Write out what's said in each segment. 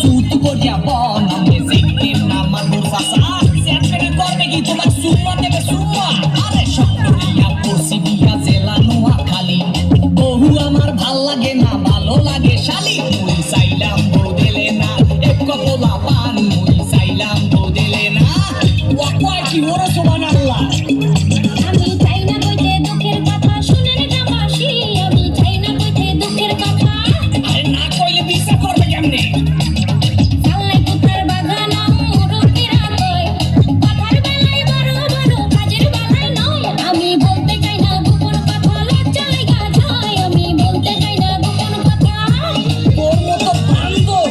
চুত করিয়া বন আমি দেখতে না মানুষ আসা সেটকে করবে কি তোমার সুম্মা দেবে সুম্মা আরে শক্ত নিয়া পড়ছি বিয়া জেলা নোয়া খালি বহু আমার ভাল লাগে না ভালো লাগে শালি মুই চাইলাম বদলে না এক কপলা পান মুই চাইলাম বদলে না ওয়া কয় কি ওরে সুবহানাল্লাহ আমি চাই না কইতে দুঃখের কথা শুনেন জামাসি আমি চাই না কইতে দুঃখের কথা আরে না কইলে বিশ্বাস করবে কেমনে সাল্লাই কুতার বাগানা মুরুতিরা কই কথার বেলায় বড় বড় কাজের বেলায় নয় আমি বলতে চাই না গোপন কথা লজ্জা লাগা যায় আমি বলতে চাই না গোপন কথা তোর মতো বান্দর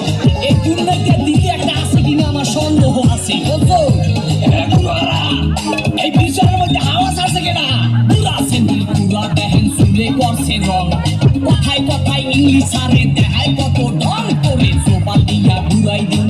এই দুনিয়াতে দিতে একটা আছে কিনা আমার সন্দেহ আছে বুঝছো বুড়ারা এই বিচারের মধ্যে হাওয়া আছে কিনা পুরা সেন্ডিল পুরা দেহেন চুলে করছে রং কথায় কথায় ইংলিশ আরে দেখায় কত ঢং করে সোপাল দিয়া ঘুরাই দিন